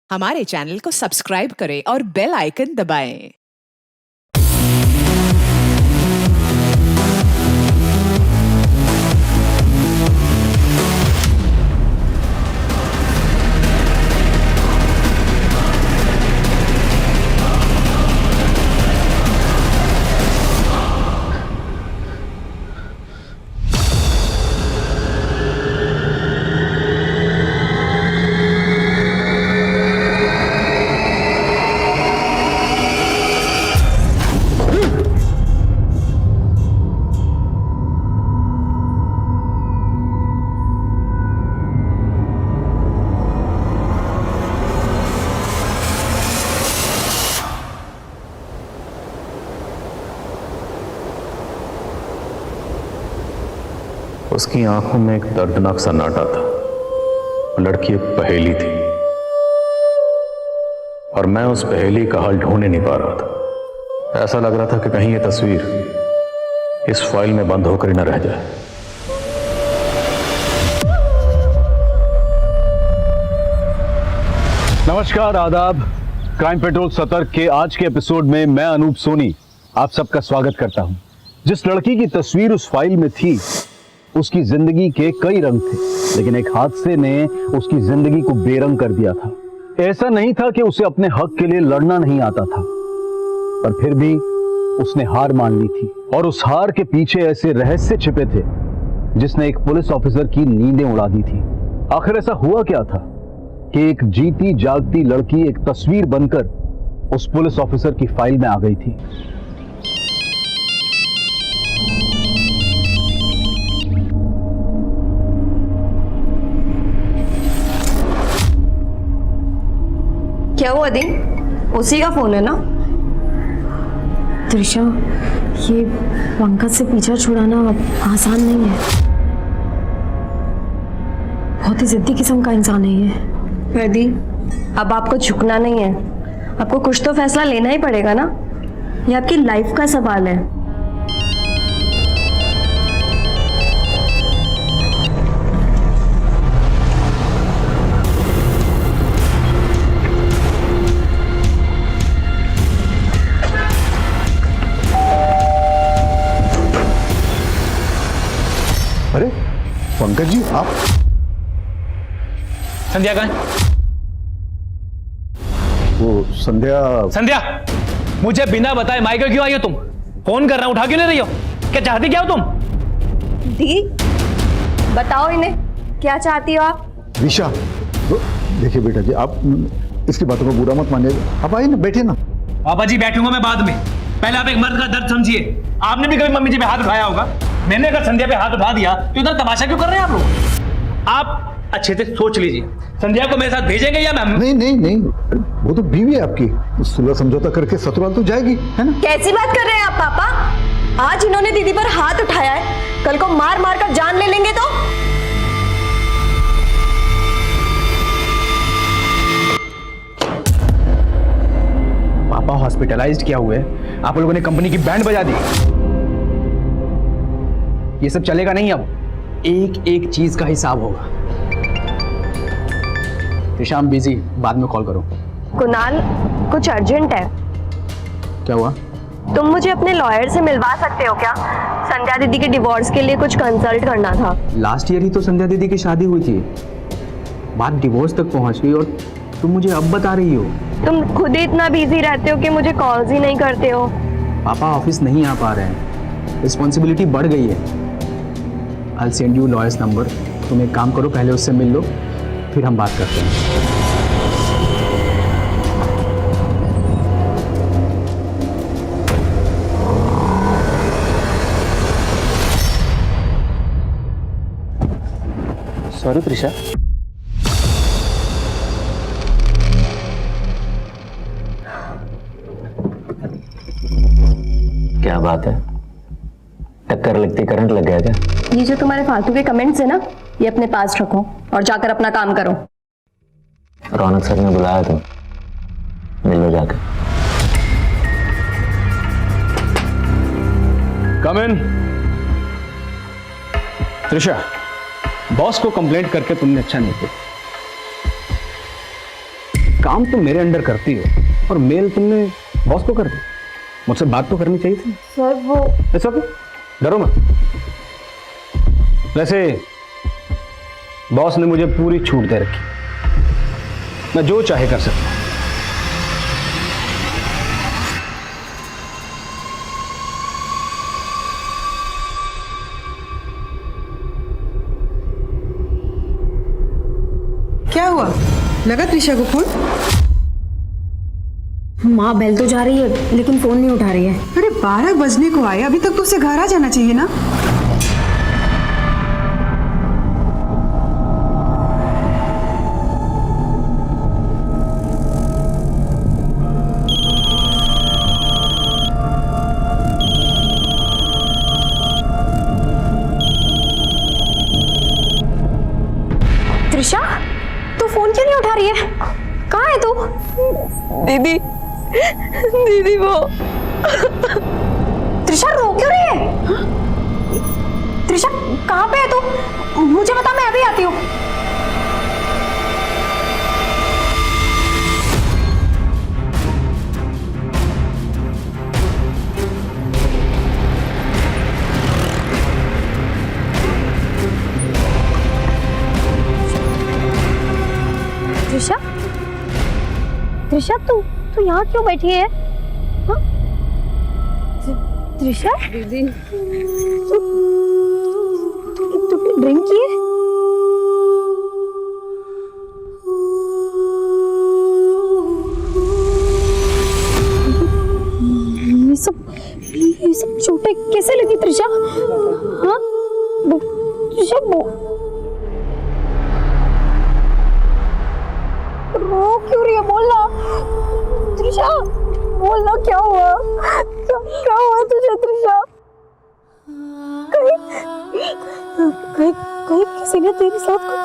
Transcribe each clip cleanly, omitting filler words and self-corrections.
हमारे चैनल को सब्सक्राइब करें और बेल आइकन दबाएं। उसकी आंखों में एक दर्दनाक सन्नाटा था। लड़की एक पहेली थी और मैं उस पहेली का हल ढूंढ नहीं पा रहा था। ऐसा लग रहा था कि कहीं ये तस्वीर इस फाइल में बंद होकर ही न रह जाए। नमस्कार, आदाब। क्राइम पेट्रोल सतर्क के आज के एपिसोड में मैं अनूप सोनी आप सबका स्वागत करता हूं। जिस लड़की की तस्वीर उस फाइल में थी, उसकी जिंदगी के कई रंग थे, लेकिन एक हादसे ने उसकी जिंदगी को बेरंग कर दिया था। ऐसा नहीं था कि उसे अपने हक के लिए लड़ना नहीं आता था, पर फिर भी उसने हार मान ली थी। और उस हार के पीछे ऐसे रहस्य छिपे थे जिसने एक पुलिस ऑफिसर की नींदें उड़ा दी थी। आखिर ऐसा हुआ क्या था कि एक जीती जागती लड़की एक तस्वीर बनकर उस पुलिस ऑफिसर की फाइल में आ गई थी। क्या हुआ दी? उसी का फोन है ना? त्रिशा, ये पंकज से पीछा छुड़ाना आसान नहीं है। बहुत ही जिद्दी किस्म का इंसान है ये। दी, अब आपको झुकना नहीं है। आपको कुछ तो फैसला लेना ही पड़ेगा ना। ये आपकी लाइफ का सवाल है। अरे पंकज जी, आप? संध्या कहाँ है? वो संध्या मुझे बिना बताए माइक क्यों आई हो तुम? फोन कर रहा हूं, उठा क्यों नहीं रही हो? क्या चाहती क्या हो तुम? दी, बताओ इन्हें, क्या चाहती हो आप? विशा, देखिए बेटा जी, आप इसकी बातों को बुरा मत मानिए। आप आइए ना, बैठिए ना। पापा जी, बैठूंगा मैं बाद में। पहले आप एक मर्द का दर्द समझिए। आपने भी कभी मम्मी जी पे हाथ उठाया होगा। मैंने अगर संध्या पे हाथ उठा दिया तो इतना तमाशा क्यों कर रहे हैं आप लोग? आप अच्छे से सोच लीजिए, संध्या को मेरे साथ भेजेंगे या मैम? नहीं, वो तो बीवी है आपकी। सुलह समझौता करके ससुराल तो जाएगी, है ना? कैसी बात कर रहे हैं आप पापा? आज इन्होंने दीदी पर हाथ उठाया है, कल को मार मार कर जान ले लेंगे तो? पापा हॉस्पिटलाइज्ड क्या हुए? आप लोगों ने कंपनी की बैंड बजा दी। ये सब चलेगा नहीं। अब एक एक चीज का हिसाब होगा। शाम बिजी, बाद में कॉल करो। कुणाल, कुछ अर्जेंट है। क्या हुआ? तुम मुझे अपने लॉयर से मिलवा सकते हो क्या? संध्या दीदी के डिवोर्स के लिए कुछ कंसल्ट करना था। लास्ट ईयर ही तो संध्या दीदी की शादी हुई थी, बात डिवोर्स तक पहुंच गई और तुम मुझे अब बता रही हो? तुम खुद ही इतना बिजी रहते हो कि मुझे कॉल्स ही नहीं करते हो। पापा ऑफिस नहीं आ पा रहे हैं, रिस्पॉन्सिबिलिटी बढ़ गई है। I'll send you lawyer's number। तुम एक काम करो, पहले उससे मिल लो, फिर हम बात करते हैं। सॉरी त्रिशा। क्या बात है? टक्कर लगती करंट लग गया क्या? ये जो तुम्हारे फालतू के कमेंट्स है ना, ये अपने पास रखो और जाकर अपना काम करो। रौनक सर ने बुलाया, तुम मिल लो जाकर। कम इन। त्रिशा, बॉस को कंप्लेंट करके तुमने अच्छा नहीं किया। काम तुम मेरे अंडर करती हो और मेल तुमने बॉस को कर दी। मुझसे बात तो करनी चाहिए थी। सर वो ऐसा क्यों? डरो मत। वैसे बॉस ने मुझे पूरी छूट दे रखी, मैं जो चाहे कर सकता हूं। क्या हुआ? लगा त्रिशा को फोन? माँ बेल तो जा रही है लेकिन फोन नहीं उठा रही है। अरे 12 बजने को आए, अभी तक तो उसे घर आ जाना चाहिए ना। त्रिशा, तू फोन क्यों नहीं उठा रही है? कहाँ है तू? दीदी, दीदी वो। त्रिशा रो क्यों रही है? त्रिशा कहाँ पे है तू? मुझे बता, मैं अभी आती हूँ। त्रिशा, त्रिशा तू यहाँ क्यों बैठी है? हाँ? त्रिशा दीदी, तुमने ड्रिंक की है? ये सब चोटें कैसे लगी त्रिशा? हाँ? त्रिशा रो क्यों रही है? बोलना त्रिशा, बोलना क्या हुआ? क्या हुआ तुझे त्रिशा? कहीं कहीं किसी ने तेरे साथ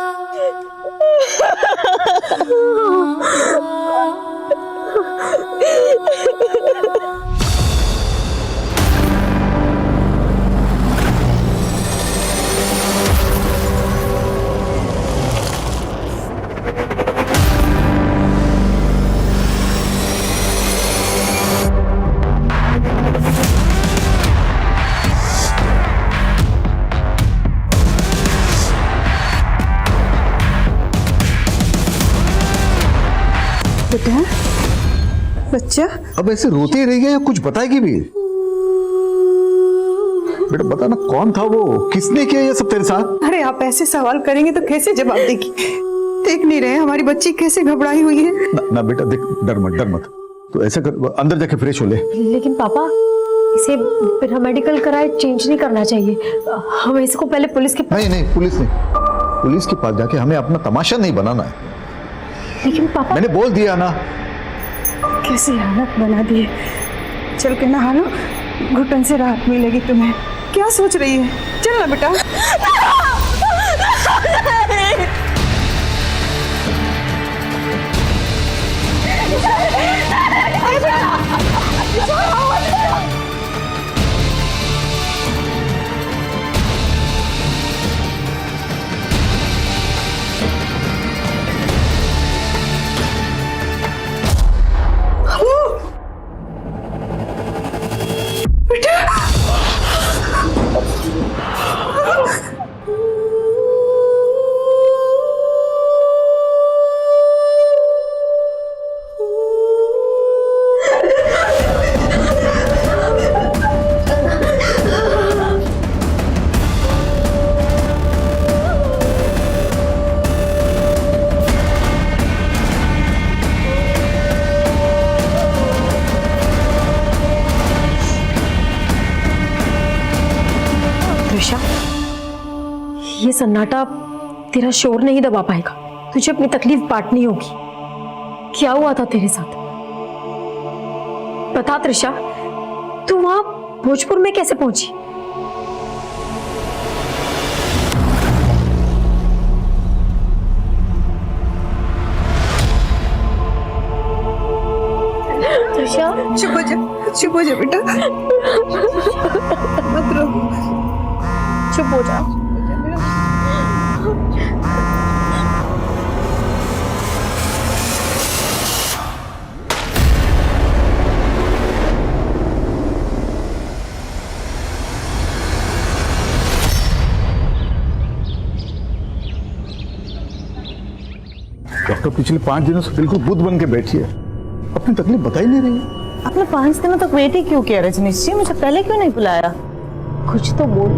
बेटा, बच्चा अब ऐसे रोते ही रह गया या कुछ बताएगी भी? बेटा बता ना, कौन था वो? किसने किया ये सब तेरे साथ? अरे आप ऐसे सवाल करेंगे तो कैसे जवाब देगी? देख नहीं रहे हमारी बच्ची कैसे घबराई हुई है? ना बेटा देख, डर मत। तो ऐसा कर, अंदर जाके फ्रेश हो ले। लेकिन पापा, इसे बिना मेडिकल कराए चेंज नहीं करना चाहिए। हमें इसको पहले पुलिस के नहीं, पुलिस के पास जाके हमें अपना तमाशा नहीं बनाना है। लेकिन पापा, मैंने बोल दिया ना। कैसी हालत बना दी है। चल के नहा लो, घुटन से राहत मिलेगी तुम्हें। क्या सोच रही है? चल ना बेटा। ये सन्नाटा तेरा शोर नहीं दबा पाएगा। तुझे अपनी तकलीफ बांटनी होगी। क्या हुआ था तेरे साथ? बता त्रिशा, तू वहां भोजपुर में कैसे पहुंची? त्रिशा, चुप हो जा बेटा, मत रो, चुप हो जा। तो पिछले 5 दिनों से बिल्कुल बुद्ध बन के बैठी है, अपनी तकलीफ बता ही नहीं रही है। आपने 5 दिनों तक वेट ही क्यों किया रजनीश जी? मुझे पहले क्यों नहीं बुलाया? कुछ तो बोल।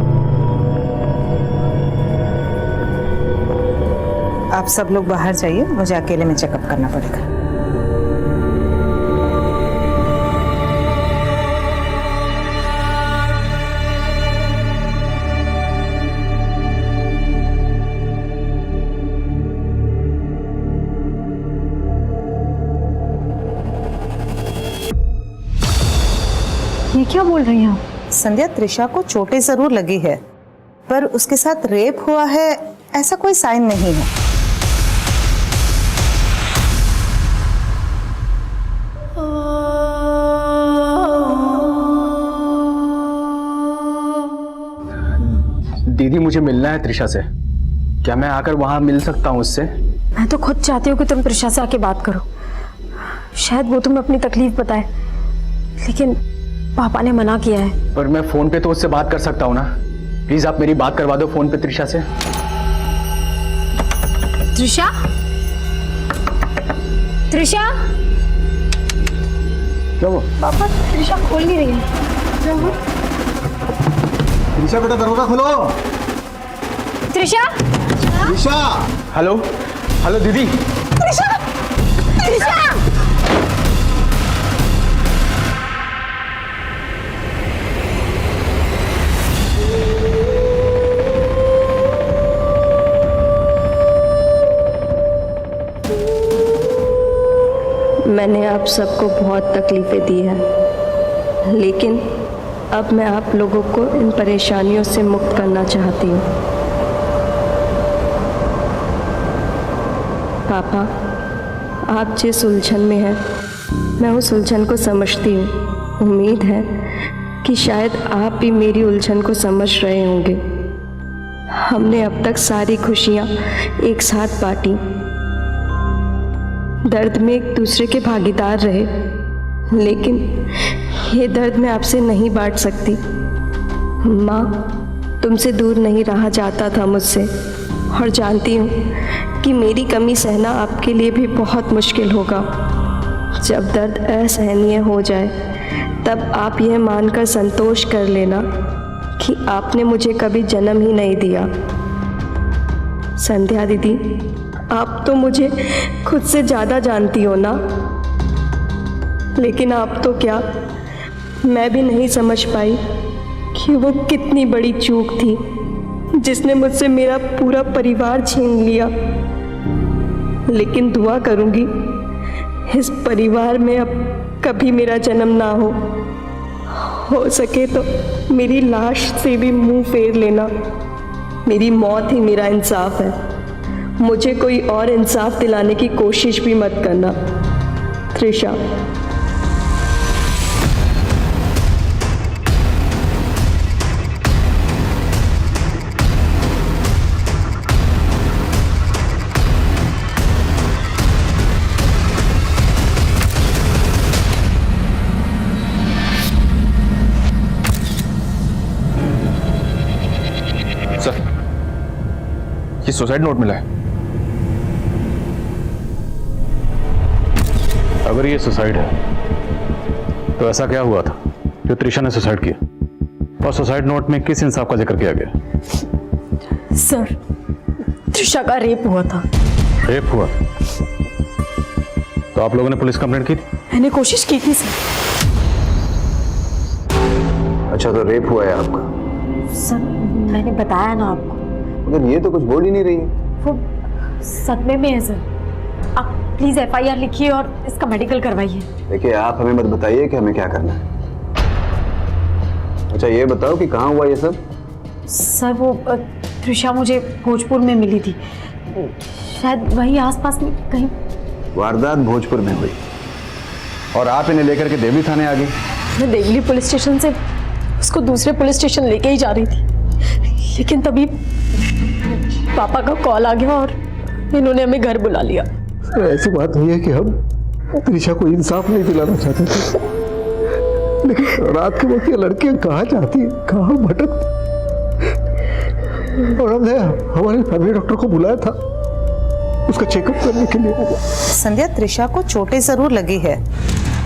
आप सब लोग बाहर जाइए, मुझे अकेले में चेकअप करना पड़ेगा। ये क्या बोल रही हैं आप? संध्या, त्रिशा को चोटें जरूर लगी है, पर उसके साथ रेप हुआ है ऐसा कोई साइन नहीं है। दीदी मुझे मिलना है त्रिशा से, क्या मैं आकर वहां मिल सकता हूँ उससे? मैं तो खुद चाहती हूँ कि तुम त्रिशा से आके बात करो, शायद वो तुम्हें अपनी तकलीफ बताए, लेकिन पापा ने मना किया है। पर मैं फोन पे तो उससे बात कर सकता हूँ ना, प्लीज आप मेरी बात करवा दो फोन पे त्रिशा से। त्रिशा, त्रिशा, क्या हुआ? पापा त्रिशा खोल नहीं रही है। त्रिशा बेटा दरवाजा खोलो। त्रिशा, त्रिशा, हेलो हेलो दीदी। त्रिशा, त्रिशा। मैंने आप सबको बहुत तकलीफें दी हैं, लेकिन अब मैं आप लोगों को इन परेशानियों से मुक्त करना चाहती हूँ। पापा, आप जिस उलझन में हैं, मैं उस उलझन को समझती हूँ। उम्मीद है कि शायद आप भी मेरी उलझन को समझ रहे होंगे। हमने अब तक सारी खुशियाँ एक साथ बांटी, दर्द में एक दूसरे के भागीदार रहे, लेकिन ये दर्द मैं आपसे नहीं बांट सकती। माँ, तुमसे दूर नहीं रहा जाता था मुझसे, और जानती हूँ कि मेरी कमी सहना आपके लिए भी बहुत मुश्किल होगा। जब दर्द असहनीय हो जाए, तब आप यह मानकर संतोष कर लेना कि आपने मुझे कभी जन्म ही नहीं दिया। संध्या दीदी, आप तो मुझे खुद से ज़्यादा जानती हो ना, लेकिन आप तो क्या, मैं भी नहीं समझ पाई कि वो कितनी बड़ी चूक थी जिसने मुझसे मेरा पूरा परिवार छीन लिया। लेकिन दुआ करूंगी इस परिवार में अब कभी मेरा जन्म ना हो सके तो मेरी लाश से भी मुंह फेर लेना। मेरी मौत ही मेरा इंसाफ है, मुझे कोई और इंसाफ दिलाने की कोशिश भी मत करना। त्रिशा। सर, ये सुसाइड नोट मिला है। अगर ये सुसाइड है तो ऐसा क्या हुआ था जो त्रिशा ने सुसाइड किया, और सुसाइड नोट में किस इंसाफ का जिक्र किया गया? सर, त्रिशा का रेप हुआ था। रेप हुआ? तो आप लोगों ने पुलिस कंप्लेंट की थी? मैंने कोशिश की थी सर। अच्छा, तो रेप हुआ है आपका? सर, मैंने बताया ना आपको। मगर ये तो कुछ बोल ही नहीं रही। वो सदमे में है सर। आप प्लीज FIR लिखिए और इसका मेडिकल करवाइए। देखिए, आप हमें मत बताइए कि हमें क्या करना है। अच्छा, ये बताओ कि कहाँ हुआ ये सब? सर, वो त्रिशा मुझे भोजपुर में मिली थी, शायद वहीं आसपास में कहीं। वारदात भोजपुर में हुई और आप इन्हें लेकर के देवली थाने आ गई? मैं देवली पुलिस स्टेशन से उसको दूसरे पुलिस स्टेशन लेके ही जा रही थी, लेकिन तभी पापा का कॉल आ गया और इन्होंने हमें घर बुला लिया। ऐसी बात हुई है कि हम त्रिशा को इंसाफ नहीं दिलाना चाहते थे, लेकिन रात के वक्त ये लड़कियां कहाँ जाती है, कहाँ भटकती, और हमने हमारे फैमिली डॉक्टर को बुलाया था, उसका चेकअप करने के लिए। संध्या, त्रिशा को चोटें जरूर लगी है,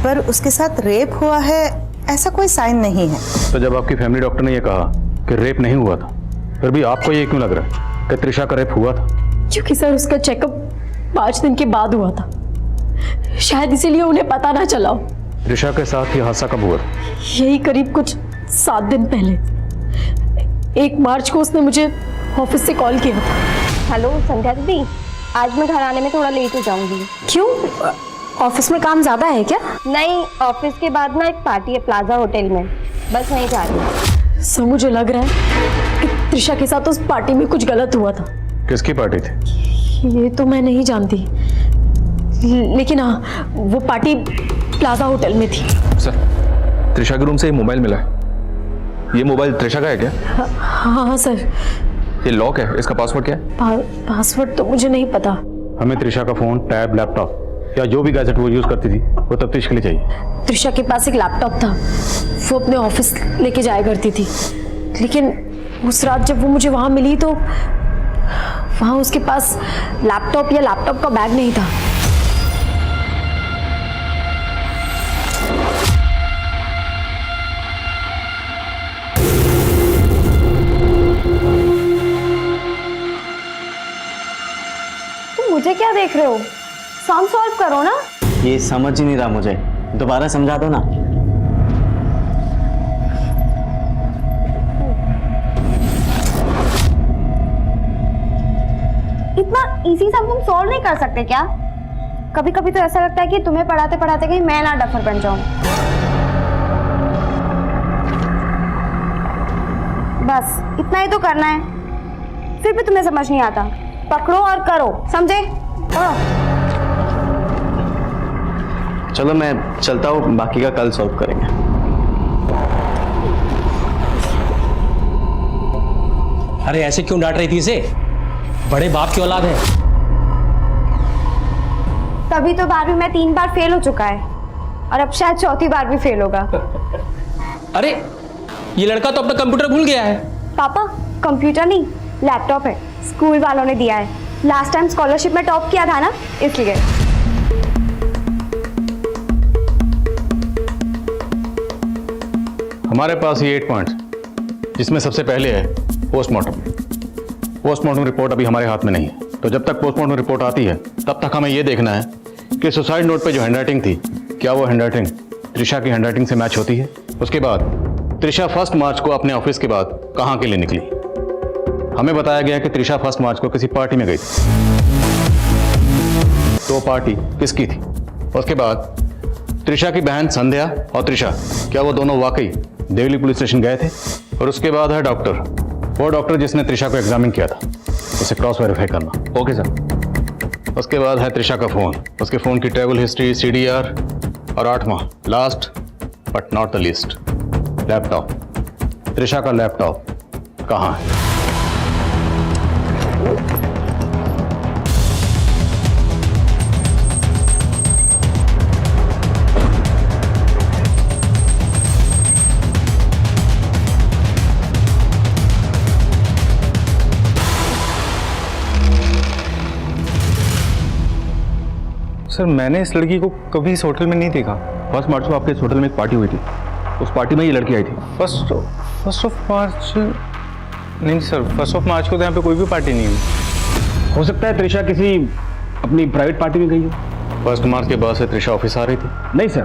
पर उसके साथ रेप हुआ है ऐसा कोई साइन नहीं है। तो जब आपकी फैमिली डॉक्टर ने यह कहा कि रेप नहीं हुआ था, फिर भी आपको ये क्यों लग रहा है कि त्रिशा का रेप हुआ था? क्योंकि सर उसका चेकअप 5 दिन के बाद हुआ था, शायद इसीलिए उन्हें पता ना चला हो। त्रिशा के साथ ये हादसा कब हुआ था? यही करीब कुछ 7 दिन पहले। 1 मार्च को उसने मुझे ऑफिस से कॉल किया था। हेलो संध्या दीदी, आज मैं घर आने में थोड़ा लेट हो जाऊंगी। क्यों, ऑफिस में काम ज्यादा है क्या? नहीं, ऑफिस के बाद ना एक पार्टी है प्लाजा होटल में, बस नहीं जा रही। सर मुझे लग रहा है कि त्रिशा के साथ उस पार्टी में कुछ गलत हुआ था। किसकी पार्टी थी? ये तो मैं नहीं जानती, लेकिन हाँ, वो पार्टी प्लाजा होटल में थी। सर, त्रिशा के रूम से ये मोबाइल मिला है। ये मोबाइल त्रिशा का है क्या? हाँ सर। ये लॉक है, इसका पासवर्ड क्या है? पासवर्ड तो मुझे नहीं पता। हमें त्रिशा का फोन, टैब, लैपटॉप या जो भी गैजेट वो यूज करती थी वो तफ्तीश के लिए चाहिए। त्रिशा के पास एक लैपटॉप था, वो अपने ऑफिस लेके जाया करती थी, लेकिन उस रात जब वो मुझे वहां मिली तो वहां उसके पास लैपटॉप या लैपटॉप का बैग नहीं था। मुझे क्या देख रहे हो? सम सॉल्व करो ना। ये समझ ही नहीं रहा मुझे, दोबारा समझा दो ना। इतना इजी सम तुम सॉल्व नहीं कर सकते क्या? कभी कभी तो ऐसा लगता है कि तुम्हें पढ़ाते पढ़ाते कहीं मैं ना डफर बन जाऊं। बस इतना ही तो करना है, फिर भी तुम्हें समझ नहीं आता। पकड़ो और करो, समझे? चलो मैं चलता हूँ, बाकी का कल सॉल्व करेंगे। अरे ऐसे क्यों डांट रही थी इसे? बड़े बाप की औलाद है। तभी तो 12वीं में 3 बार फेल हो चुका है, और अब शायद 4थी बार भी फेल होगा। अरे ये लड़का तो अपना कंप्यूटर भूल गया है। पापा, कंप्यूटर नहीं, लैपटॉप है, स्कूल वालों ने दिया है। लास्ट टाइम स्कॉलरशिप में टॉप किया था ना, इसलिए। हमारे पास ये 8 पॉइंट्स, जिसमें सबसे पहले है पोस्टमार्टम। पोस्टमार्टम रिपोर्ट अभी हमारे हाथ में नहीं है, तो जब तक पोस्टमार्टम रिपोर्ट आती है तब तक हमें यह देखना है कि सुसाइड नोट पे जो हैंडराइटिंग थी, क्या वो हैंडराइटिंग त्रिशा की हैंडराइटिंग से मैच होती है। उसके बाद त्रिशा 1 मार्च को अपने ऑफिस के बाद कहाँ के लिए निकली। हमें बताया गया कि त्रिशा 1 मार्च को किसी पार्टी में गई थी, तो पार्टी किसकी थी। उसके बाद त्रिशा की बहन संध्या और त्रिशा, क्या वो दोनों वाकई देवली पुलिस स्टेशन गए थे। और उसके बाद है डॉक्टर, वो डॉक्टर जिसने त्रिशा को एग्जामिन किया था, उसे क्रॉस वेरीफाई करना। Okay sir. उसके बाद है त्रिशा का फोन, उसके फोन की ट्रैवल हिस्ट्री, CDR, और 8वां last but not the least, laptop. Trisha का लैपटॉप कहाँ है? सर, मैंने इस लड़की को कभी इस होटल में नहीं देखा। 1 मार्च को आपके इस होटल में एक पार्टी हुई थी, उस पार्टी में ये लड़की आई थी। फर्स्ट ऑफ मार्च नहीं सर, 1 ऑफ मार्च को तो यहाँ पे कोई भी पार्टी नहीं हुई। हो सकता है त्रिशा किसी अपनी प्राइवेट पार्टी में गई हो। 1 मार्च के बाद से त्रिशा ऑफिस आ रही थी? नहीं सर,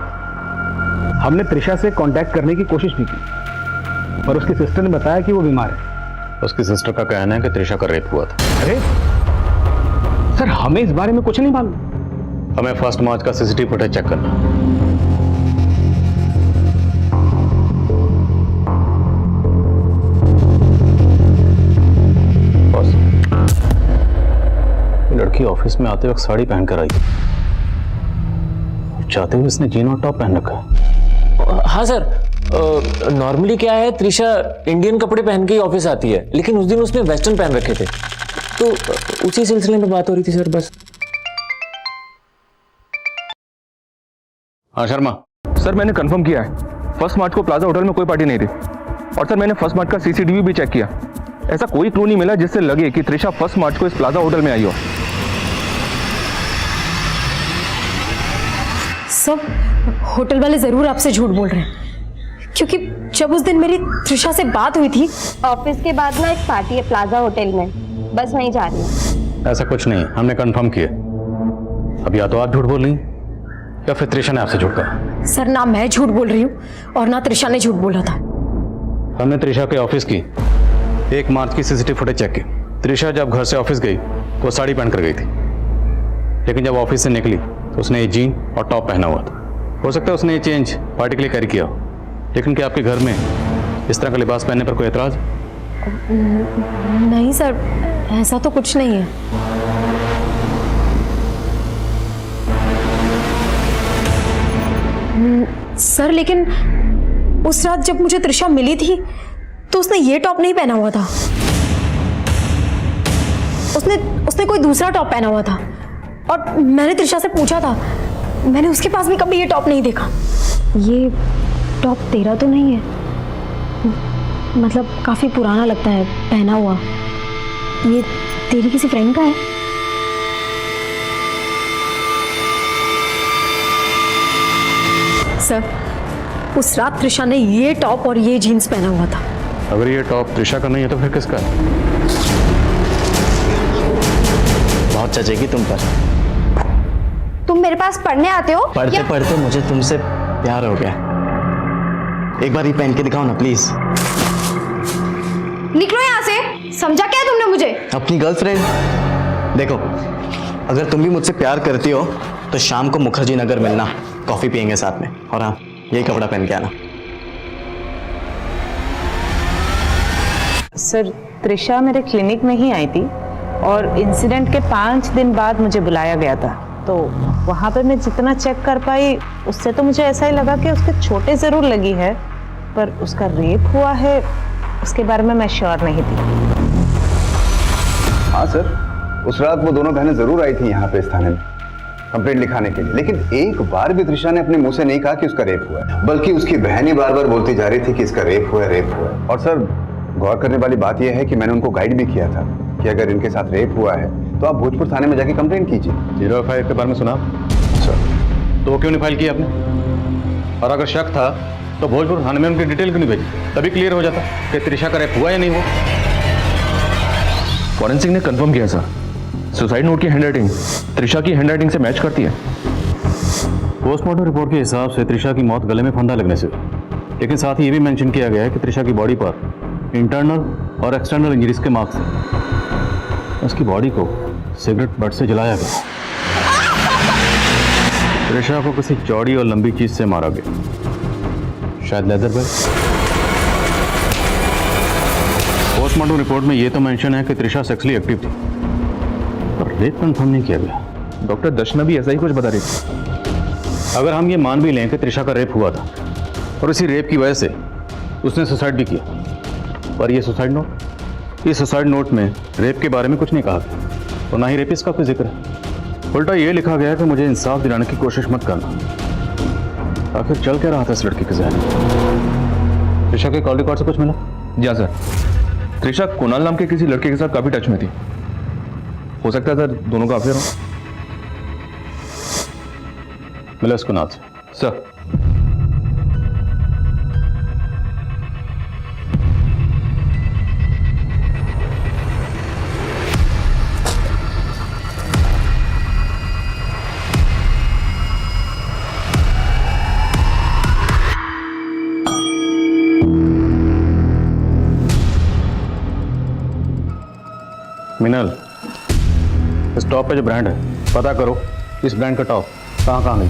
हमने त्रिशा से कांटेक्ट करने की कोशिश भी की, पर उसकी सिस्टर ने बताया कि वो बीमार है। उसकी सिस्टर का कहना है कि त्रिशा का रेप हुआ था। अरे सर, हमें इस बारे में कुछ नहीं मालूम। हमें 1 मार्च का CCTV फुटेज चेक करना। बॉस, लड़की ऑफिस में आते वक्त साड़ी पहनकर आई, चाहते हुए इसने जीन और टॉप पहन रखा है। हाँ सर, नॉर्मली क्या है, त्रिशा इंडियन कपड़े पहन के ही ऑफिस आती है, लेकिन उस दिन उसने वेस्टर्न पहन रखे थे, तो उसी सिलसिले में बात हो रही थी सर, बस। हाँ शर्मा। सर, मैंने कंफर्म किया है, 1 मार्च को प्लाजा होटल में कोई पार्टी नहीं थी। और सर, मैंने 1 मार्च का CCTV भी चेक किया, ऐसा कोई क्लू नहीं मिला जिससे लगे कि त्रिशा 1 मार्च को इस प्लाजा होटल में आई हो। सब होटल वाले जरूर आपसे झूठ बोल रहे हैं, क्योंकि जब उस दिन मेरी त्रिशा से बात हुई थी। ऑफिस के बाद ना एक पार्टी है प्लाजा होटल में, बस वहीं जा रही हूँ। ऐसा कुछ नहीं, हमने कंफर्म किया। अब या तो आप झूठ बोल रही या फिर त्रिशा ने आपसे झूठ कहा। सर, ना मैं झूठ बोल रही हूँ और ना त्रिशा ने झूठ बोला था। हमने त्रिशा के ऑफिस की 1 मार्च की सीसीटीवी फुटेज चेक की। त्रिशा जब घर से ऑफिस गई तो वो साड़ी पहन कर गई थी, लेकिन जब ऑफिस से निकली तो उसने ये जीन और टॉप पहना हुआ था। हो सकता है उसने ये चेंज पार्टी के लिए कैरी किया हो, लेकिन क्या आपके घर में इस तरह का लिबास पहनने पर कोई एतराज? नहीं सर, ऐसा तो कुछ नहीं है। सर, लेकिन उस रात जब मुझे त्रिशा मिली थी तो उसने ये टॉप नहीं पहना हुआ था। उसने कोई दूसरा टॉप पहना हुआ था और मैंने त्रिशा से पूछा था, मैंने उसके पास भी कभी ये टॉप नहीं देखा। ये टॉप तेरा तो नहीं है? मतलब काफी पुराना लगता है पहना हुआ। ये तेरी किसी फ्रेंड का है? सर, उस रात त्रिशा ने ये टॉप और ये जीन्स पहना हुआ था। अगर ये टॉप त्रिशा का नहीं है तो फिर किसका है? बहुत चचेगी तुम पर। तुम मेरे पास पढ़ने आते हो? पढ़ते पढ़ते मुझे तुमसे प्यार हो गया। एक बार ये पहन के दिखाओ ना प्लीज। निकलो यहाँ से, समझा क्या तुमने मुझे? अपनी गर्लफ्रेंड। देखो, अगर तुम भी मुझसे प्यार करती हो तो शाम को मुखर्जी नगर मिलना, कॉफी पियेंगे साथ में। और हाँ, यही कपड़ा पहन के आना। सर, त्रिशा मेरे क्लिनिक में ही आई थी और इंसिडेंट के 5 दिन बाद मुझे बुलाया गया था। तो वहाँ पे मैं जितना चेक कर पाई उससे तो मुझे ऐसा ही लगा कि उसके छोटे ज़रूर लगी है, पर उसका रेप हुआ है उसके बारे में मैं श्योर नहीं थी। हाँ सर, उस रात वो दोनों बहनें जरूर आई थी यहाँ पे इस थाने में कंप्लेंट लिखाने के लिए, लेकिन एक बार भी त्रिशा ने अपने मुंह से नहीं कहा कि उसका रेप हुआ है, बल्कि उसकी बहन ही बार बार बोलती जा रही थी कि इसका रेप हुआ है, रेप हुआ है। और सर, गौर करने वाली बात यह है कि मैंने उनको गाइड भी किया था कि अगर इनके साथ रेप हुआ है तो आप भोजपुर थाने में जाके कंप्लेंट कीजिए। 0F के बारे में सुना सर? तो वो क्यों नहीं फाइल किया आपने? और अगर शक था तो भोजपुर थाने में उनकी डिटेल क्यों नहीं भेजी? तभी क्लियर हो जाता कि त्रिशा का रेप हुआ या नहीं हुआ। फॉरेंसिक ने कंफर्म किया सर, सुसाइड नोट की हैंडराइटिंग त्रिशा की हैंडराइटिंग से मैच करती है। पोस्टमार्टम रिपोर्ट के हिसाब से त्रिशा की मौत गले में फंदा लगने से, लेकिन साथ ही ये भी मेंशन किया गया है कि त्रिशा की बॉडी पर इंटरनल और एक्सटर्नल इंजरीज के मार्क्स थे। उसकी बॉडी को सिगरेट बट से जलाया गया। त्रिशा को किसी चौड़ी और लंबी चीज से मारा गया, शायद लेदर बैग। पोस्टमार्टम रिपोर्ट में यह तो मेंशन है कि त्रिशा सेक्सुअली एक्टिव थी, पर रेप कंफर्म नहीं किया गया। डॉक्टर दर्शना भी ऐसा ही कुछ बता रही थी। अगर हम ये मान भी लें कि त्रिशा का रेप हुआ था और इसी रेप की वजह से उसने सुसाइड भी किया, पर ये सुसाइड नोट में रेप के बारे में कुछ नहीं कहा गया और ना ही रेपिस्ट का कोई जिक्र है। उल्टा ये लिखा गया कि मुझे इंसाफ दिलाने की कोशिश मत करना। आखिर चल क्या रहा था इस लड़की के ज़हन में? त्रिशा के कॉल रिकॉर्ड से कुछ मिला? जी हाँ सर, त्रिशा कुणाल नाम के किसी लड़के के साथ काफी टच में थी। हो सकता है सर दोनों का अफेयर हो। मिला इसको नाथ सर। मिनल, इस टॉप पे जो ब्रांड है पता करो इस ब्रांड का टॉप कहाँ गई।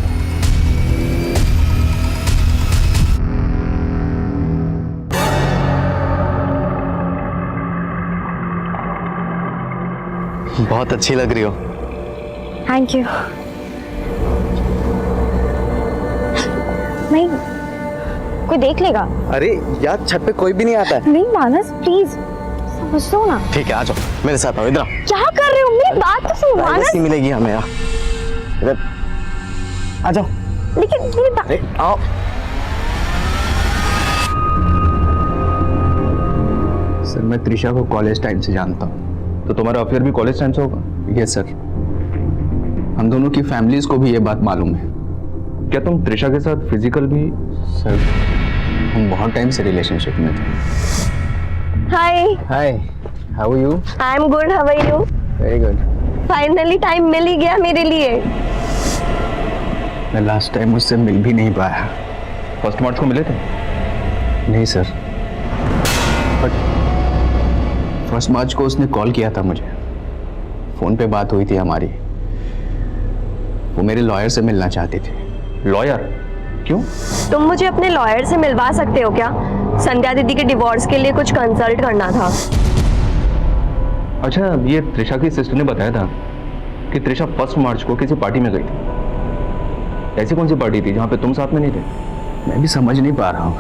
बहुत अच्छी लग रही हो। Thank you. नहीं, कोई देख लेगा। अरे यार, छत पे कोई भी नहीं आता है। नहीं मानस, प्लीज समझ लो ना। ठीक है, आ जाओ मेरे साथ, आओ इधर। क्या कर रहे हो? मेरी बात तो सुनो मानस। प्राइवेसी मिलेगी हमें यार, इधर आ जाओ। लेकिन मेरी बात, आओ। सर, मैं त्रिशा को कॉलेज टाइम से जानता हूँ। तो तुम्हारा अफेयर भी कॉलेज टाइम से होगा? यस सर, हम दोनों की फैमिलीज को भी ये बात मालूम है। क्या तुम त्रिशा के साथ फिजिकल भी? सर हम बहुत टाइम से रिलेशनशिप में थे। Hi hi, how are you? I am good, how are you? Very good. Finally time मिल ही गया मेरे लिए। मैं लास्ट टाइम उससे मिल भी नहीं पाया। फर्स्ट मार्च को मिले थे? नहीं सर, बट फर्स्ट मार्च को उसने कॉल किया था मुझे, फोन पे बात हुई थी हमारी। वो मेरे लॉयर से मिलना चाहती थी। लॉयर? क्यों? तुम मुझे अपने लॉयर से मिलवा सकते हो क्या? संध्या दीदी के डिवोर्स के लिए कुछ कंसल्ट करना था। अच्छा, ये त्रिशा की सिस्टर ने बताया था कि त्रिशा 1 मार्च को किसी पार्टी में गई थी। ऐसी कौन सी पार्टी थी जहां पे तुम साथ में नहीं थे? मैं भी समझ नहीं पा रहा हूँ।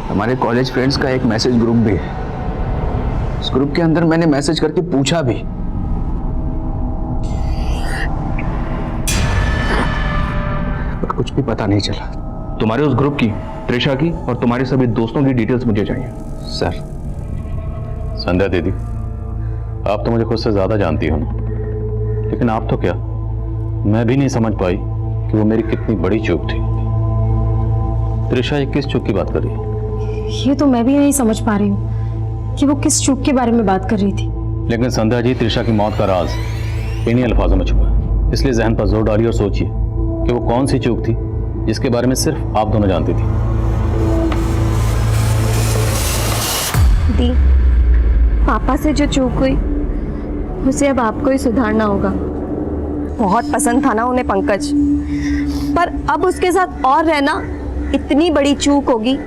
हमारे कॉलेज फ्रेंड्स का एक मैसेज ग्रुप भी है। उस ग्रुप के अंदर मैंने मैसेज करके पूछा भी, पर कुछ भी पता नहीं चला। तुम्हारे उस ग्रुप की, त्रिशा की और तुम्हारे सभी दोस्तों की डिटेल्स मुझे चाहिए। सर। संध्या दीदी, आप तो मुझे खुद से ज्यादा जानती हो ना, लेकिन आप तो क्या, मैं भी नहीं समझ पाई कि वो मेरी कितनी बड़ी चूक थी। त्रिशा ये किस चूक की बात कर रही है? ये तो मैं भी नहीं समझ पा रही हूँ कि वो किस चूक के बारे में बात कर रही थी। लेकिन संध्या जी, त्रिशा की मौत का राज इन्हीं अल्फाजों में छुपा है। इसलिए जहन पर जोर डालिए और सोचिए कि वो कौन सी चूक थी जिसके बारे में सिर्फ आप दोनों जानती थी। दी, पापा से जो चूक हुई उसे अब आपको ही सुधारना होगा। बहुत पसंद था ना उन्हें पंकज, पर अब उसके साथ और रहना इतनी बड़ी चूक होगी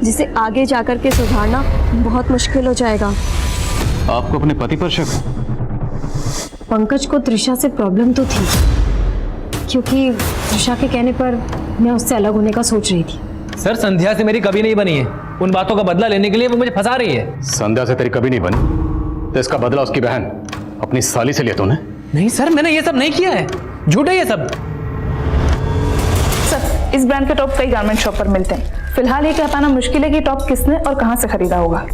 जिसे आगे जाकर के सुधारना बहुत मुश्किल हो जाएगा। आपको अपने पति पर शक? पंकज को त्रिशा से प्रॉब्लम तो थी, क्योंकि त्रिशा के कहने पर मैं उससे अलग होने का सोच रही थी। सर, संध्या से मेरी कभी नहीं बनी है। उन बातों का बदला लेने के लिए वो मुझे फंसा रही है। संध्या से तेरी कभी नहीं बनी, तो इसका बदला उसकी बहन अपनी साली से लिया तूने? नहीं सर, मैंने ये सब नहीं किया है, झूठ है ये सब। सर, इस ब्रांड के टॉप कई गारमेंट शॉप पर मिलते हैं। फिलहाल ये कह पाना मुश्किल है कि टॉप किसने और कहां से खरीदा होगा।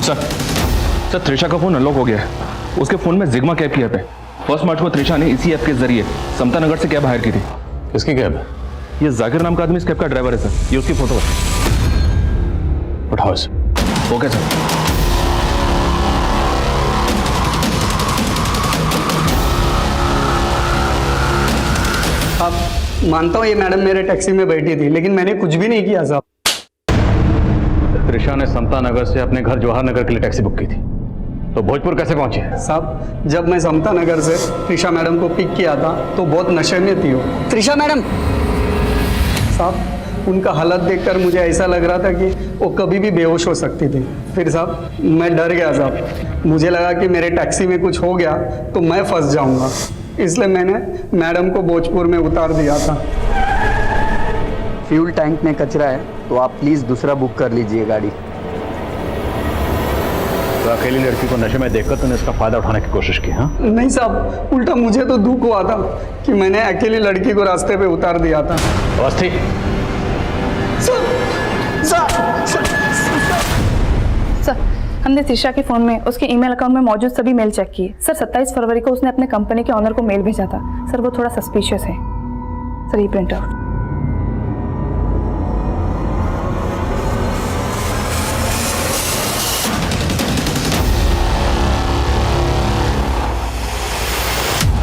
सर, त्रिशा का फोन अनलॉक हो गया है। उसके फोन में जिग्मा कैब की ऐप है। 1 मार्च को त्रिशा ने इसी ऐप के जरिए समता नगर से कैब हायर की थी। किसकी कैब है? ये जाकिर नाम का आदमी इस कैब का ड्राइवर है सर। ये उसकी फोटो है। उठाओ इसे। Okay sir. आप मानता हूँ ये मैडम मेरे टैक्सी में बैठी थी, लेकिन मैंने कुछ भी नहीं किया साहब। त्रिशा ने समता नगर से अपने घर जवाहर नगर के लिए टैक्सी बुक की थी, तो भोजपुर कैसे पहुंची? साहब, जब मैं समता नगर से त्रिशा मैडम को पिक किया था तो बहुत नशे में थी वो। त्रिशा मैडम साहब, उनका हालत देखकर मुझे ऐसा लग रहा था कि वो कभी भी बेहोश हो सकती थी। फिर साहब मैं डर गया साहब, मुझे लगा कि मेरे टैक्सी में कुछ हो गया तो मैं फंस जाऊंगा, इसलिए मैंने मैडम को भोजपुर में उतार दिया था। फ्यूल टैंक में कचरा है, तो आप प्लीज दूसरा बुक कर लीजिए गाड़ी। तो अकेली लड़की को नशे में देखकर तूने इसका फायदा उठाने की कोशिश की? हाँ नहीं साहब, उल्टा मुझे तो दुख हुआ था कि मैंने अकेली लड़की को रास्ते पे उतार दिया था। बस ठीक। सर, हमने त्रिशा के फोन में उसके ईमेल अकाउंट में मौजूद सभी मेल चेक किए। सर, 27 फरवरी को उसने अपने कंपनी के ऑनर को मेल भेजा था। सर, वो थोड़ा सस्पिशियस है। सर, ये प्रिंट आउट।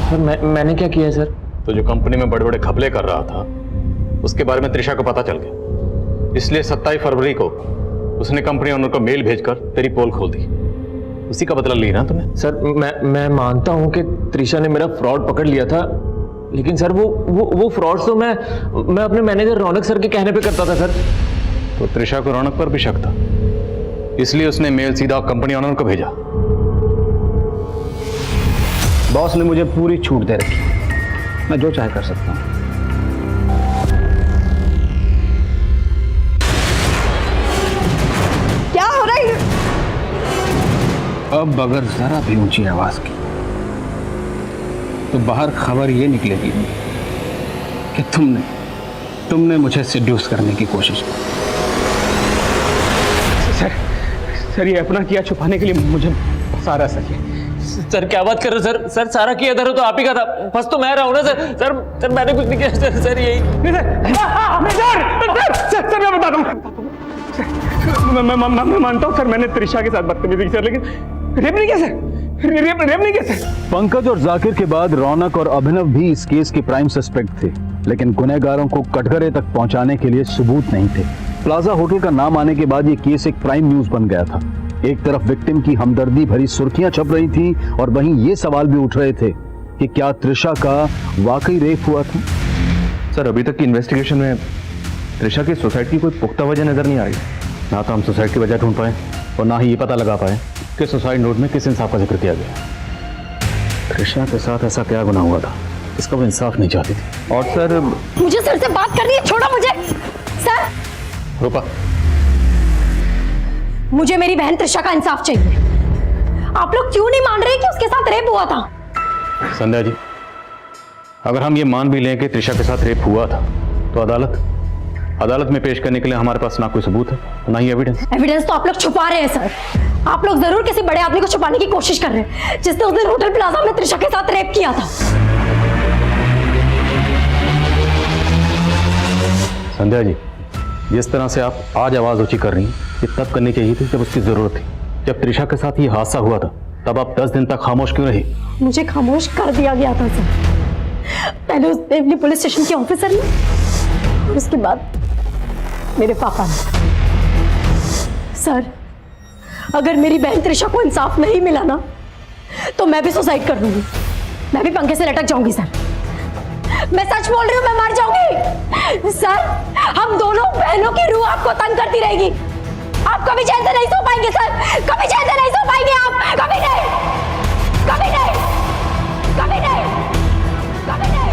सर, मैंने क्या किया सर? तो जो कंपनी में बड़े बड़े घपले कर रहा था उसके बारे में त्रिशा को पता चल गया, इसलिए 27 फरवरी को उसने कंपनी ओनर को मेल भेजकर तेरी पोल खोल दी। उसी का बदला लिया ना तुमने? सर, मैं मानता हूं कि त्रिशा ने मेरा फ्रॉड पकड़ लिया था, लेकिन सर वो फ्रॉड तो मैं अपने मैनेजर रौनक सर के कहने पे करता था सर। तो त्रिशा को रौनक पर भी शक था, इसलिए उसने मेल सीधा कंपनी ओनर को भेजा। बॉस ने मुझे पूरी छूट दे रखी, मैं जो चाहे कर सकता हूँ। क्या हो रहा है? अब अगर जरा भी ऊंची आवाज की तो बाहर खबर ये निकलेगी कि तुमने मुझे सेड्यूस करने की कोशिश की। सर, ये अपना किया छुपाने के लिए मुझे फंसा रहा सर। सर क्या बात कर रहे हो सर? सर सारा किया था तो आप ही का था, फंस तो मैं रहा हूँ ना सर। सर मैंने कुछ नहीं किया सर। सर यही सर मैं बता दूं, मैं मानता हूँ सर, मैंने त्रिशा के साथ बदतमीजी की सर, लेकिन रेप नहीं किया सर, रेप नहीं किया सर। पंकज और जाकिर के बाद रौनक और अभिनव भी इस केस के प्राइम सस्पेक्ट थे, लेकिन गुनहगारों को कटघरे तक पहुंचाने के लिए सबूत नहीं थे। प्लाजा होटल का नाम आने के बाद ये केस एक प्राइम न्यूज बन गया था। एक तरफ विक्टिम की हमदर्दी भरी सुर्खियां छप रही थी और वहीं ये सवाल भी उठ रहे थे कि क्या त्रिशा का वाकई रेप हुआ था। सर अभी तक की इन्वेस्टिगेशन में त्रिशा की सुसाइड की कोई पुख्ता वजह नजर नहीं आ रही। ना तो हम सुसाइड की वजह ढूंढ पाए और ना ही ये पता लगा पाए कि सुसाइड नोट में किस इंसाफ का जिक्र किया गया। त्रिशा के साथ ऐसा क्या गुनाह हुआ था, इसका वो इंसाफ नहीं चाहती थी। और सर मुझे सर से बात करनी है, छोड़ो मुझे। सर रूपा, मुझे मेरी बहन त्रिशा का इंसाफ चाहिए। आप लोग क्यों नहीं मान रहे कि उसके साथ रेप हुआ था? संध्या जी, अगर हम ये मान भी लें कि त्रिशा के साथ रेप हुआ था तो अदालत में पेश करने के लिए हमारे पास ना कोई सबूत है ना ही एविडेंस तो आप लोग छुपा रहे हैं सर। आप लोग जरूर किसी बड़े आदमी को छुपाने की कोशिश कर रहे हैं जिसने उस दिन होटल प्लाजा में त्रिशा के साथ रेप किया था। संध्या जी, जिस तरह से आप आज आवाज ऊंची कर रही हैं, ये तब करनी चाहिए थी जब उसकी जरूरत थी। जब त्रिशा के साथ ये हादसा हुआ था तब आप 10 दिन तक खामोश क्यों रही? मुझे खामोश कर दिया गया था सर। पहले उस देवली पुलिस स्टेशन के ऑफिसर ने और उसके बाद मेरे पापा ने। सर अगर मेरी बहन त्रिशा को इंसाफ नहीं मिला ना तो मैं भी सुसाइड कर दूंगी। मैं भी पंखे से लटक जाऊंगी सर। मैं सच बोल रही हूँ, मैं मर जाऊंगी। सर हम दोनों बहनों की रूह आपको तंग करती रहेगी। आप कभी चैन से नहीं सो पाएंगे सर, कभी चैन से नहीं सो पाएंगे आप। कभी नहीं, कभी नहीं, कभी नहीं, कभी नहीं, कभी नहीं।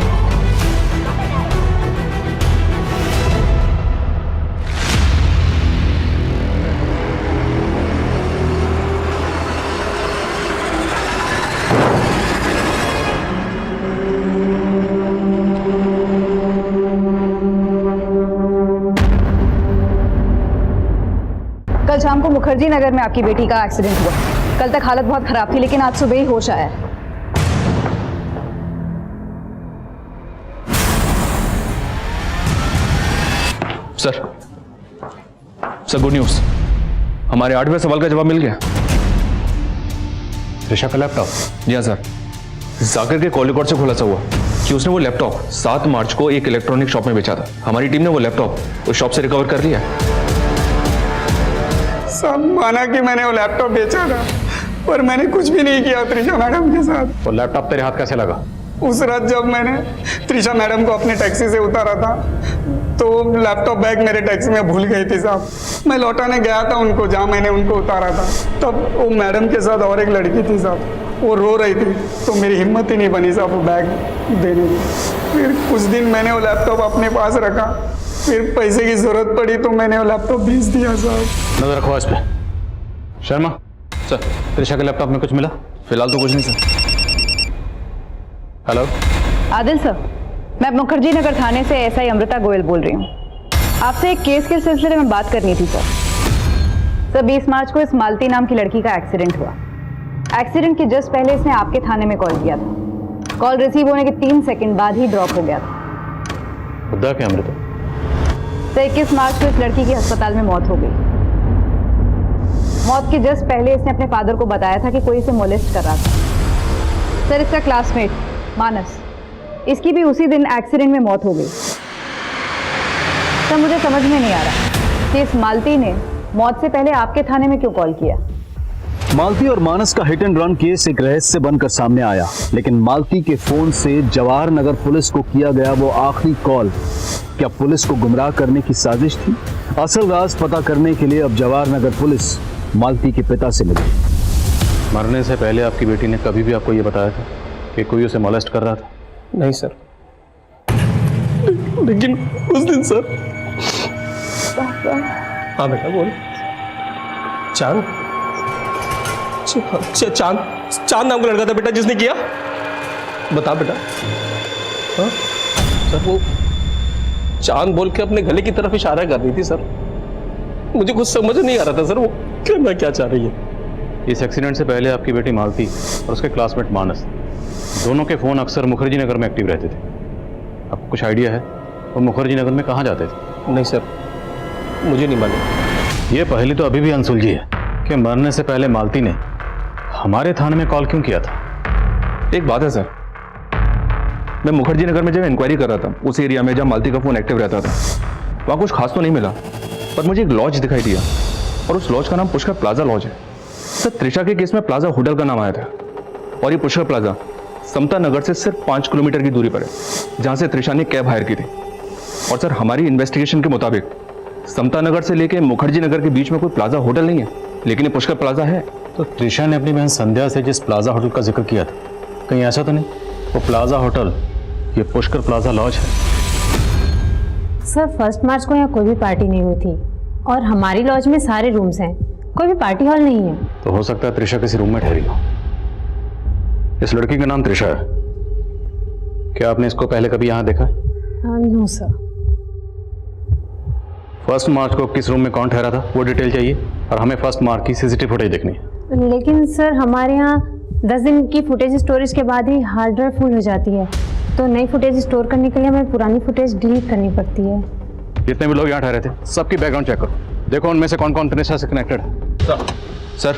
कल शाम को मुखर्जी नगर में आपकी बेटी का एक्सीडेंट हुआ। कल तक हालत बहुत खराब थी, लेकिन आज सुबह ही होश आया। सर गुड न्यूज, हमारे 8वें सवाल का जवाब मिल गया। त्रिशा का लैपटॉप? जी हाँ सर, जाकिर के कॉल रिकॉर्ड से खुलासा हुआ कि उसने वो लैपटॉप 7 मार्च को एक इलेक्ट्रॉनिक शॉप में बेचा था। हमारी टीम ने वो लैपटॉप उस शॉप से रिकवर कर लिया। सब माना कि मैंने वो लैपटॉप बेचा था, पर मैंने कुछ भी नहीं किया त्रिशा मैडम के साथ। वो लैपटॉप तेरे हाथ कैसे लगा? उस रात जब मैंने त्रिशा मैडम को अपने टैक्सी से उतारा था तो लैपटॉप बैग मेरे टैक्सी में भूल गई थी साहब। मैं लौटाने गया था उनको जहाँ मैंने उनको उतारा था, तब वो मैडम के साथ और एक लड़की थी साहब, वो रो रही थी, तो मेरी हिम्मत ही नहीं बनी साहब वो बैग देने की। फिर कुछ दिन मैंने वो लैपटॉप अपने पास रखा, फिर पैसे की जरूरत पड़ी तो मैंने वो लैपटॉप बेच दिया साहब। नजर रखो इस पे। शर्मा सर, त्रिशा के लैपटॉप में कुछ मिला? फिलहाल तो कुछ नहीं सर। हेलो आदिल सर, मैं मुखर्जी नगर थाने से एसआई अमृता गोयल बोल रही हूँ। आपसे एक केस के सिलसिले में बात करनी थी सर। 20 मार्च को इस मालती नाम की लड़की का एक्सीडेंट हुआ। एक्सीडेंट के जस्ट पहले इसने आपके थाने में कॉल किया था। कॉल रिसीव होने के 3 सेकंड बाद ही ड्रॉप हो गया था। खुदा के अमृता? तो 21 मार्च को इस लड़की की अस्पताल में मौत हो गई। मौत के जस्ट पहले इसने अपने फादर को बताया था कि कोई इसे मोलेस्ट कर रहा था। सर इसका क्लासमेट मानस, इसकी भी उसी दिन एक्सीडेंट में मौत हो गई। सर मुझे समझ में नहीं आ रहा कि इस मालती ने मौत से पहले आपके थाने में क्यों कॉल किया। मालती और मानस का हिट एंड रन केस एक रहस्य बनकर सामने आया, लेकिन मालती के फोन से जवाहर नगर पुलिस को किया गया वो आखिरी कॉल क्या पुलिस को गुमराह करने की साजिश थी? असल राज पता करने के लिए अब जवाहर नगर पुलिस मालती के पिता से मिली। मरने से पहले आपकी बेटी ने कभी भी आपको ये बताया था कि कोई उसे मोलेस्ट कर रहा था? नहीं सर, लेकिन उस दिन सर। हाँ बेटा बोल। चांद चांद नाम का लड़का था बेटा जिसने किया। बता बेटा। हाँ सर, वो चांद बोल के अपने गले की तरफ इशारा कर रही थी सर। मुझे कुछ समझ नहीं आ रहा था सर वो कहना क्या चाह रही है। इस एक्सीडेंट से पहले आपकी बेटी मालती और उसके क्लासमेट मानस दोनों के फ़ोन अक्सर मुखर्जी नगर में एक्टिव रहते थे। आपको कुछ आइडिया है वो मुखर्जी नगर में कहाँ जाते थे? नहीं सर, मुझे नहीं मालूम। ये पहली तो अभी भी अनसुलझी है कि मरने से पहले मालती ने हमारे थाने में कॉल क्यों किया था? एक बात है सर, मैं मुखर्जी नगर में जब इंक्वायरी कर रहा था उस एरिया में जहाँ मालती का फ़ोन एक्टिव रहता था, वहाँ कुछ खास तो नहीं मिला, पर मुझे एक लॉज दिखाई दिया और उस लॉज का नाम पुष्कर प्लाजा लॉज है। सर, त्रिशा के केस में प्लाजा होटल का नाम आया था और ये पुष्कर प्लाजा समता नगर से सिर्फ 5 किलोमीटर की दूरी पर है, जहाँ से त्रिशा ने कैब हायर की थी। और सर, हमारी इन्वेस्टिगेशन के मुताबिक समता नगर से लेके मुखर्जी नगर के बीच में कोई प्लाजा होटल नहीं है, लेकिन ये पुष्कर प्लाजा है। तो त्रिशा ने अपनी बहन संध्या से जिस प्लाजा होटल का जिक्र किया था, कहीं ऐसा तो नहीं वो प्लाजा होटल ये पुष्कर प्लाजा लॉज है? सर, 1 मार्च को यहाँ कोई भी पार्टी नहीं हुई थी और हमारी लॉज में सारे रूम्स हैं, कोई भी पार्टी हॉल नहीं है। तो हो सकता है त्रिशा किसी रूम में ठहरी हो। इस लड़की का नाम त्रिशा है, क्या आपने इसको पहले कभी यहाँ देखा? No sir. 1 मार्च को किस रूम में कौन ठहरा था वो डिटेल चाहिए और हमें 1 मार्च की सीसीटीवी फुटेज देखनी है। लेकिन सर, हमारे यहाँ 10 दिन की फुटेज स्टोरेज के बाद ही हार्ड ड्राइव फुल हो जाती है, तो नई फुटेज स्टोर करने के लिए हमें पुरानी फुटेज डिलीट करनी पड़ती है। जितने भी लोग यहाँ ठहरे थे सबकी बैकग्राउंड चेक करो, देखो उनमें से कौन कौन त्रिशा से कनेक्टेड है। सर,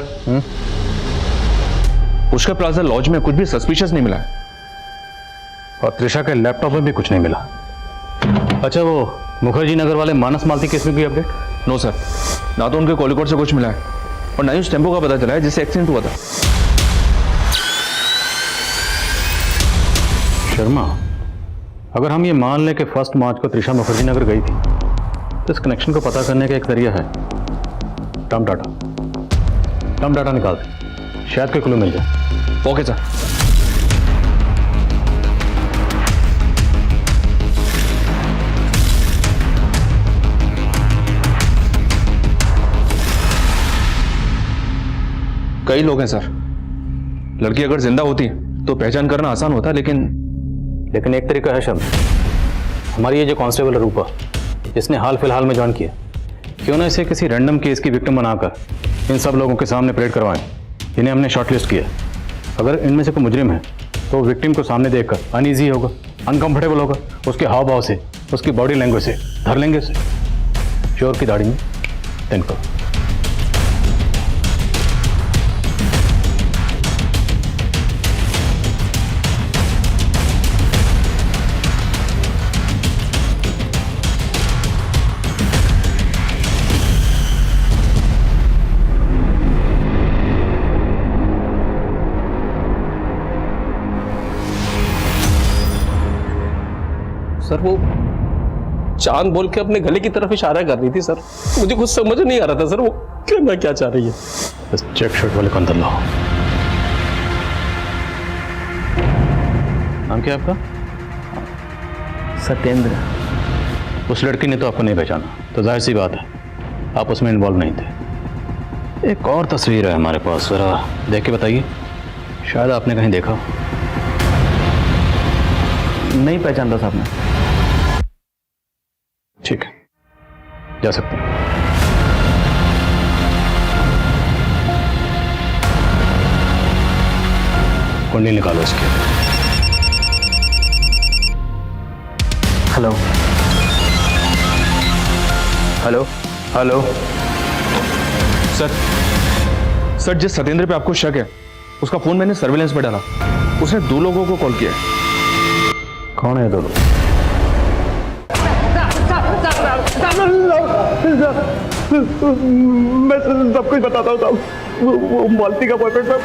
पुष्कर प्लाजा लॉज में कुछ भी सस्पिशियस नहीं मिला है और त्रिशा के लैपटॉप में भी कुछ नहीं मिला। अच्छा, वो मुखर्जी नगर वाले मानस मालती केस में भी अपडेट? नो सर, ना तो उनके कॉलिकोड से कुछ मिला है और ना ही उस टेम्पो का पता चला है जिससे एक्सीडेंट हुआ था। शर्मा, अगर हम ये मान लें कि 1 मार्च को त्रिशा मुखर्जी नगर गई थी, तो इस कनेक्शन को पता करने का एक जरिया है टर्म डाटा निकालते, शायद कोई क्लू मिल जाए। Okay sir. कई लोग हैं सर, लड़की अगर जिंदा होती तो पहचान करना आसान होता, लेकिन एक तरीका है शर्मा, हमारी ये जो कांस्टेबल है रूपा, जिसने हाल फिलहाल में ज्वाइन किया, क्यों ना इसे किसी रैंडम केस की विक्टिम बनाकर इन सब लोगों के सामने परेड करवाएं जिन्हें हमने शॉर्टलिस्ट किया। अगर इनमें से कोई मुजरिम है तो विक्टिम को सामने देखकर अनईजी होगा, अनकंफर्टेबल होगा, उसके हाव भाव से, उसकी बॉडी लैंग्वेज से धर लेंगे उसे चोर की दाढ़ी में टेन करो। सर, वो चांद बोल के अपने गले की तरफ इशारा कर रही थी सर, मुझे कुछ समझ नहीं आ रहा था सर वो कहना क्या चाह रही है। बस चेक शर्ट वाले को अंदर लाओ। नाम क्या है आपका? सत्येंद्र। उस लड़की ने तो आपको नहीं पहचाना, तो जाहिर सी बात है आप उसमें इन्वॉल्व नहीं थे। एक और तस्वीर है हमारे पास, जरा देख के बताइए, शायद आपने कहीं देखा हो। नहीं पहचानता साहब ने। ठीक है, जा सकते हैं। कुंडली निकालो इसकी। हेलो हेलो हेलो सर, जिस सत्येंद्र पे आपको शक है उसका फोन मैंने सर्विलेंस पे डाला, उसने 2 लोगों को कॉल किया है। कौन है 2 लोग? मैं सब कुछ बताता हूँ साहब। वो मालती का बॉयफ्रेंड साहब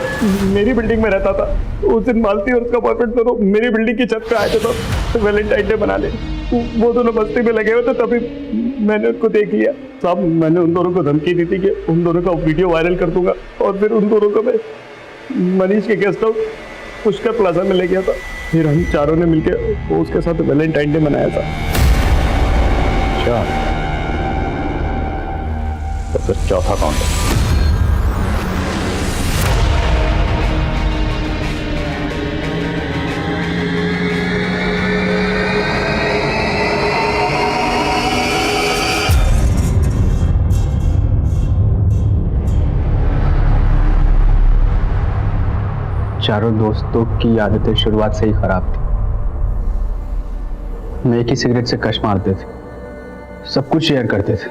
मेरी बिल्डिंग में रहता था। उस दिन मालती और उसका बॉयफ्रेंड दोनों मेरी बिल्डिंग की छत पे आए थे साहब, वैलेंटाइन डे मनाने। वो दोनों मस्ती में लगे हुए थे, तभी मैंने उनको देख लिया साहब। मैंने उन दोनों को धमकी दी थी कि उन दोनों का वीडियो वायरल कर दूंगा और फिर उन दोनों को मैं मनीष के गेस्ट हाउस पुष्कर प्लाजा में ले गया था। फिर हम चारों ने मिलकर उसके साथ वैलेंटाइन डे मनाया था। अच्छा, तो फिर चौथा कौन है? चारों दोस्तों की आदतें शुरुआत से ही खराब थी। मैं एक ही सिगरेट से कश मारते थे, सब कुछ शेयर करते थे,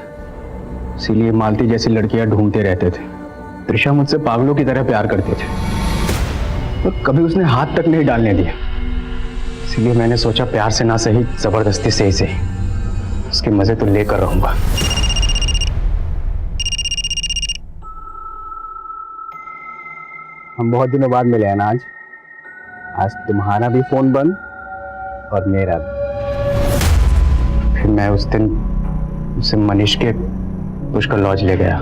इसीलिए मालती जैसी लड़कियां ढूंढते रहते थे। त्रिशा मुझसे पागलों की तरह प्यार करते थे, और कभी उसने हाथ तक नहीं डालने दिया। इसीलिए मैंने सोचा प्यार से ना सही, जबरदस्ती से ही सही, उसके मजे तो लेकर रहूंगा। हम बहुत दिनों बाद मिले हैं ना आज तुम्हारा भी फोन बंद और मेरा भी। फिर मैं उस दिन उसे मनीष के पुष्कर लॉज ले गया।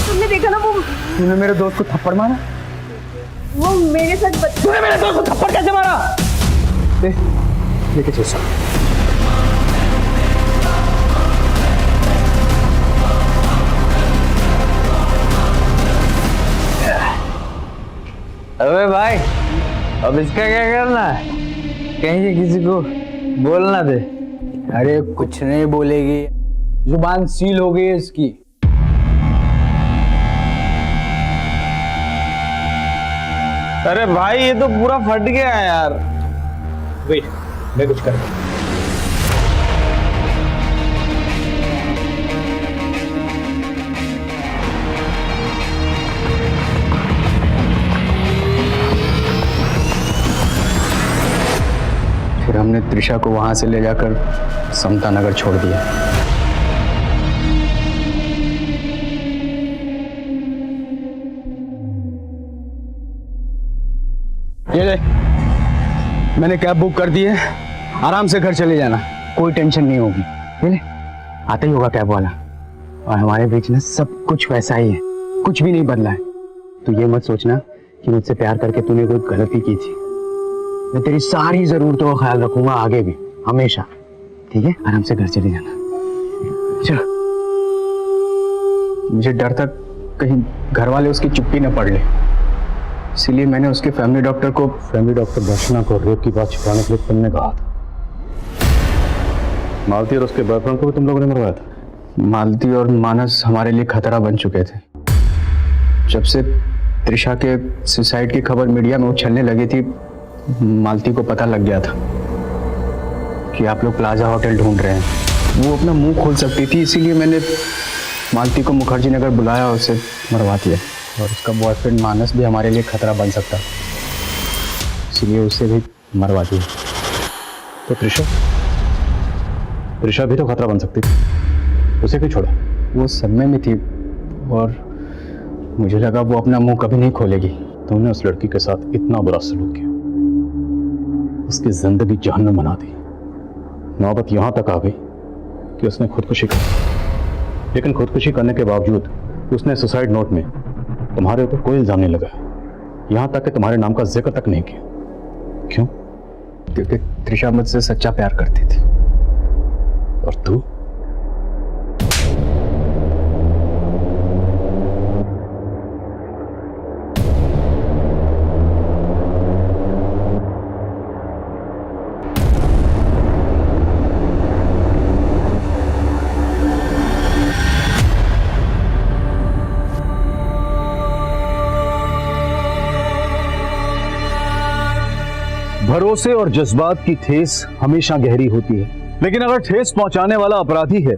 तुमने देखा ना वो तूने मेरे दोस्त को थप्पड़ मारा? वो मेरे साथ तूने मेरे दोस्त को थप्पड़ कैसे मारा? लेके चल। अबे भाई, अब इसका क्या करना है? कहीं से किसी को बोलना दे। अरे कुछ नहीं बोलेगी, जुबान सील हो गई है इसकी। अरे भाई ये तो पूरा फट गया है यार। वेट, मैं कुछ करता हूं। फिर हमने त्रिशा को वहां से ले जाकर समता नगर छोड़ दिया। ये ले, मैंने कैब बुक कर दी है, आराम से घर चले जाना, कोई टेंशन नहीं होगी। ये ले, आता ही होगा कैब वाला। और हमारे बीच में सब कुछ वैसा ही है, कुछ भी नहीं बदला है। तो ये मत सोचना कि मुझसे प्यार करके तूने कोई गलती की थी। मैं तेरी सारी जरूरतों का ख्याल रखूंगा आगे भी, हमेशा। ठीक है, आराम से घर चले जाना। चलो। मुझे डर था कहीं घर वाले उसकी चुप्पी न पड़ ले, इसीलिए मैंने उसके फैमिली डॉक्टर दर्शना को रेप की बात छुपाने के लिए तुमने कहा था। मालती और उसके बॉयफ्रेंड को भी तुम लोगों ने मरवाया था? मालती और मानस हमारे लिए खतरा बन चुके थे। जब से त्रिशा के सुसाइड की खबर मीडिया में उछलने लगी थी, मालती को पता लग गया था कि आप लोग प्लाजा होटल ढूंढ रहे हैं। वो अपना मुंह खोल सकती थी, इसीलिए मैंने मालती को मुखर्जी नगर बुलाया और उसे मरवा दिया। और उसका बॉयफ्रेंड मानस भी हमारे लिए खतरा बन सकता, इसलिए उसे भी मरवा दिया। तो त्रिशा भी तो खतरा बन सकती थी, उसे क्यों छोड़ा? वो सदमे में थी और मुझे लगा वो अपना मुंह कभी नहीं खोलेगी। तुमने उस लड़की के साथ इतना बुरा सलूक किया, उसकी जिंदगी जहन्नम बना दी। नौबत यहां तक आ गई कि उसने खुदकुशी की, लेकिन खुदकुशी करने के बावजूद उसने सुसाइड नोट में तुम्हारे ऊपर कोई इल्जाम नहीं लगाया, यहां तक कि तुम्हारे नाम का जिक्र तक नहीं किया। क्यों? क्योंकि त्रिशा मुझसे सच्चा प्यार करती थी। और तू? भरोसे और जज्बात की ठेस हमेशा गहरी होती है, लेकिन अगर ठेस पहुंचाने वाला अपराधी है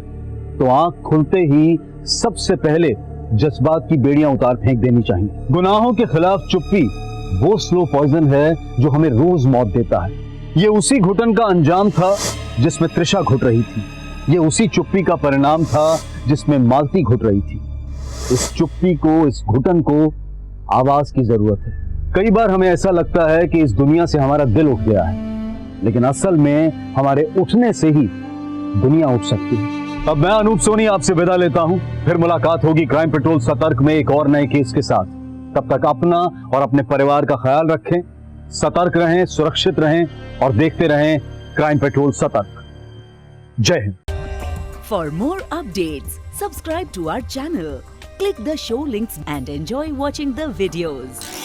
तो आंख खुलते ही सबसे पहले जज्बात की बेड़ियां उतार फेंक देनी चाहिए। गुनाहों के खिलाफ चुप्पी वो स्लो पॉइजन है जो हमें रोज मौत देता है। ये उसी घुटन का अंजाम था जिसमें त्रिशा घुट रही थी, ये उसी चुप्पी का परिणाम था जिसमें मालती घुट रही थी। इस चुप्पी को, इस घुटन को आवाज की जरूरत है। कई बार हमें ऐसा लगता है कि इस दुनिया से हमारा दिल उठ गया है, लेकिन असल में हमारे उठने से ही दुनिया उठ सकती है। अब मैं अनूप सोनी आपसे विदा लेता हूं, फिर मुलाकात होगी क्राइम पेट्रोल सतर्क में एक और नए केस के साथ। तब तक अपना और अपने परिवार का ख्याल रखें, सतर्क रहें, सुरक्षित रहें और देखते रहें क्राइम पेट्रोल सतर्क। जय Hind. For more updates, subscribe to our channel, click the show links and enjoy watching the videos.